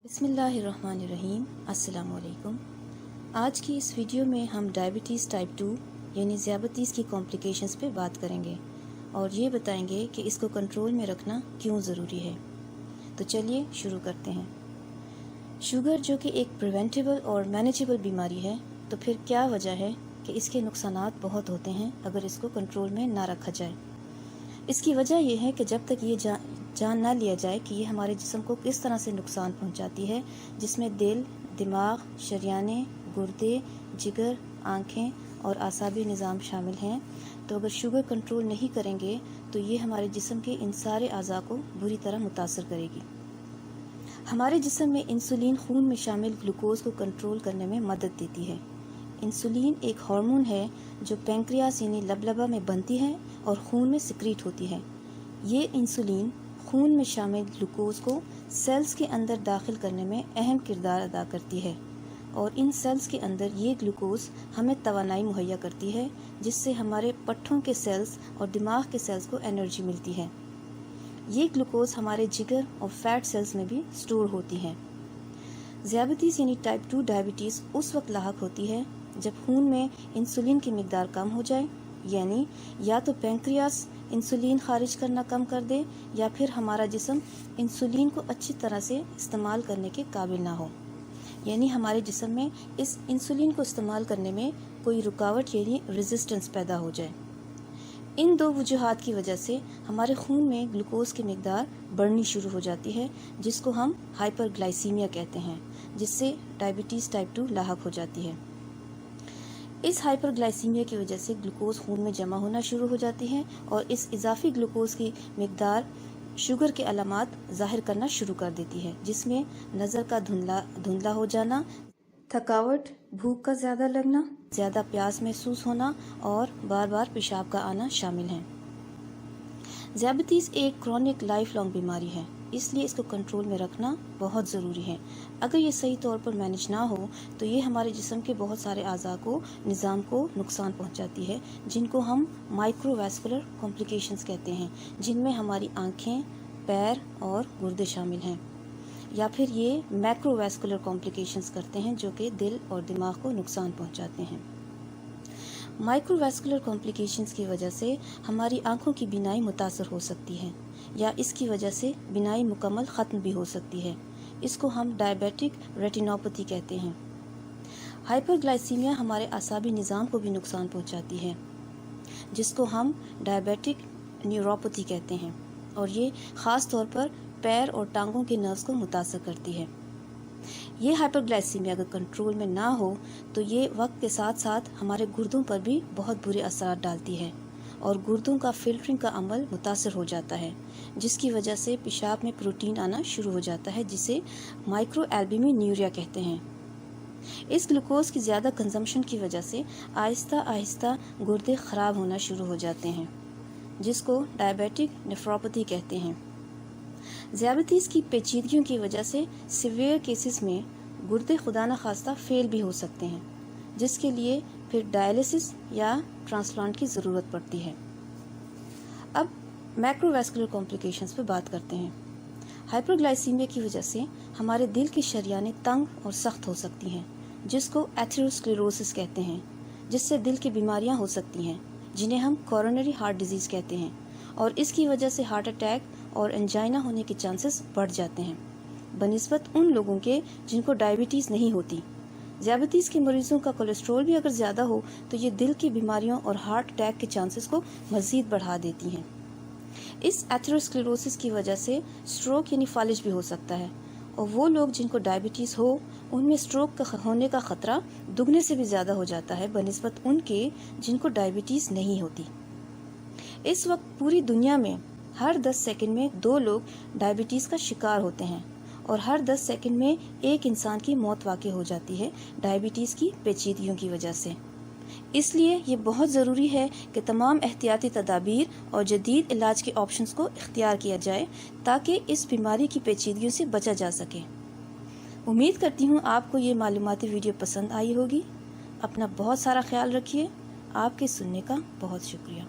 بسم اللہ الرحمن الرحیم۔ السلام علیکم۔ آج کی اس ویڈیو میں ہم ڈائبٹیز ٹائپ 2 یعنی ذیابطیس کی کمپلیکیشنز پہ بات کریں گے اور یہ بتائیں گے کہ اس کو کنٹرول میں رکھنا کیوں ضروری ہے۔ تو چلیے شروع کرتے ہیں۔ شوگر جو کہ ایک پریونٹیبل اور مینیجیبل بیماری ہے، تو پھر کیا وجہ ہے کہ اس کے نقصانات بہت ہوتے ہیں اگر اس کو کنٹرول میں نہ رکھا جائے۔ اس کی وجہ یہ ہے کہ جب تک یہ جان نہ لیا جائے کہ یہ ہمارے جسم کو کس طرح سے نقصان پہنچاتی ہے، جس میں دل، دماغ، شریانیں، گردے، جگر، آنکھیں اور اعصابی نظام شامل ہیں، تو اگر شوگر کنٹرول نہیں کریں گے تو یہ ہمارے جسم کے ان سارے اعضاء کو بری طرح متاثر کرے گی۔ ہمارے جسم میں انسولین خون میں شامل گلوکوز کو کنٹرول کرنے میں مدد دیتی ہے۔ انسولین ایک ہارمون ہے جو پینکریاس یعنی لبلبہ میں بنتی ہے اور خون میں سیکریٹ ہوتی ہے۔ یہ انسولین خون میں شامل گلوکوز کو سیلز کے اندر داخل کرنے میں اہم کردار ادا کرتی ہے، اور ان سیلز کے اندر یہ گلوکوز ہمیں توانائی مہیا کرتی ہے، جس سے ہمارے پٹھوں کے سیلز اور دماغ کے سیلز کو انرجی ملتی ہے۔ یہ گلوکوز ہمارے جگر اور فیٹ سیلز میں بھی سٹور ہوتی ہے۔ ذیابطیس یعنی ٹائپ 2 ڈائبٹیز اس وقت لاحق ہوتی ہے جب خون میں انسولین کی مقدار کم ہو جائے، یعنی یا تو پینکریاس انسولین خارج کرنا کم کر دے یا پھر ہمارا جسم انسولین کو اچھی طرح سے استعمال کرنے کے قابل نہ ہو، یعنی ہمارے جسم میں اس انسولین کو استعمال کرنے میں کوئی رکاوٹ یعنی ریزسٹنس پیدا ہو جائے۔ ان دو وجوہات کی وجہ سے ہمارے خون میں گلوکوز کی مقدار بڑھنی شروع ہو جاتی ہے، جس کو ہم ہائپر گلائسیمیا کہتے ہیں، جس سے ڈائبٹیز ٹائپ 2 لاحق ہو جاتی ہے۔ اس ہائپر گلائسیمیا کی وجہ سے گلوکوز خون میں جمع ہونا شروع ہو جاتی ہے اور اس اضافی گلوکوز کی مقدار شوگر کے علامات ظاہر کرنا شروع کر دیتی ہے، جس میں نظر کا دھندلا ہو جانا، تھکاوٹ، بھوک کا زیادہ لگنا، زیادہ پیاس محسوس ہونا اور بار بار پیشاب کا آنا شامل ہیں۔ ذیابطیس ایک کرونک لائف لانگ بیماری ہے، اس لیے اس کو کنٹرول میں رکھنا بہت ضروری ہے۔ اگر یہ صحیح طور پر مینیج نہ ہو تو یہ ہمارے جسم کے بہت سارے اعضاء کو نظام کو نقصان پہنچاتی ہے، جن کو ہم مائکرو ویسکولر کمپلیکیشنز کہتے ہیں، جن میں ہماری آنکھیں، پیر اور گردے شامل ہیں، یا پھر یہ میکرو ویسکولر کمپلیکیشنز کرتے ہیں جو کہ دل اور دماغ کو نقصان پہنچاتے ہیں۔ مائکرو ویسکولر کمپلیکیشنز کی وجہ سے ہماری آنکھوں کی بینائی متاثر ہو سکتی ہے، یا اس کی وجہ سے بینائی مکمل ختم بھی ہو سکتی ہے۔ اس کو ہم ڈائبیٹک ریٹینوپیتھی کہتے ہیں۔ ہائپر گلائسیمیا ہمارے اعصابی نظام کو بھی نقصان پہنچاتی ہے، جس کو ہم ڈائبیٹک نیوروپیتھی کہتے ہیں، اور یہ خاص طور پر پیر اور ٹانگوں کے نروز کو متاثر کرتی ہے۔ یہ ہائپر گلائسیمیا اگر کنٹرول میں نہ ہو تو یہ وقت کے ساتھ ساتھ ہمارے گردوں پر بھی بہت برے اثرات ڈالتی ہے، اور گردوں کا فلٹرنگ کا عمل متاثر ہو جاتا ہے، جس کی وجہ سے پیشاب میں پروٹین آنا شروع ہو جاتا ہے، جسے مائکرو البومینوریا کہتے ہیں۔ اس گلوکوز کی زیادہ کنزمپشن کی وجہ سے آہستہ آہستہ گردے خراب ہونا شروع ہو جاتے ہیں، جس کو ڈائبیٹک نیفروپیتھی کہتے ہیں۔ ذیابطیس کی پیچیدگیوں کی وجہ سے سیویئر کیسز میں گردے خدا نخواستہ فیل بھی ہو سکتے ہیں، جس کے لیے پھر ڈائلیسس یا ٹرانسپلانٹ کی ضرورت پڑتی ہے۔ اب میکرو ویسکولر کمپلیکیشنز پہ بات کرتے ہیں۔ ہائپر گلائسیمیا کی وجہ سے ہمارے دل کی شریانیں تنگ اور سخت ہو سکتی ہیں، جس کو ایتھیروسکلیروسس کہتے ہیں، جس سے دل کی بیماریاں ہو سکتی ہیں، جنہیں ہم کورونری ہارٹ ڈیزیز کہتے ہیں، اور اس کی وجہ سے ہارٹ اٹیک اور انجائنا ہونے کے چانسز بڑھ جاتے ہیں بنسبت ان لوگوں کے جن کو ڈائبٹیز نہیں ہوتی۔ ذیابطیس کے مریضوں کا کولیسٹرول بھی اگر زیادہ ہو تو یہ دل کی بیماریوں اور ہارٹ اٹیک کے چانسز کو مزید بڑھا دیتی ہیں۔ اس ایتھیروسکلیروسس کی وجہ سے سٹروک یعنی فالج بھی ہو سکتا ہے، اور وہ لوگ جن کو ڈائبٹیز ہو ان میں سٹروک ہونے کا خطرہ دگنے سے بھی زیادہ ہو جاتا ہے بنسبت ان کے جن کو ڈائبٹیز نہیں ہوتی۔ اس وقت پوری دنیا میں ہر 10 سیکنڈ میں 2 لوگ ڈائبٹیز کا شکار ہوتے ہیں، اور ہر 10 سیکنڈ میں ایک انسان کی موت واقع ہو جاتی ہے ڈائبٹیز کی پیچیدگیوں کی وجہ سے۔ اس لیے یہ بہت ضروری ہے کہ تمام احتیاطی تدابیر اور جدید علاج کے آپشنز کو اختیار کیا جائے تاکہ اس بیماری کی پیچیدگیوں سے بچا جا سکے۔ امید کرتی ہوں آپ کو یہ معلوماتی ویڈیو پسند آئی ہوگی۔ اپنا بہت سارا خیال رکھیے۔ آپ کے سننے کا بہت شکریہ۔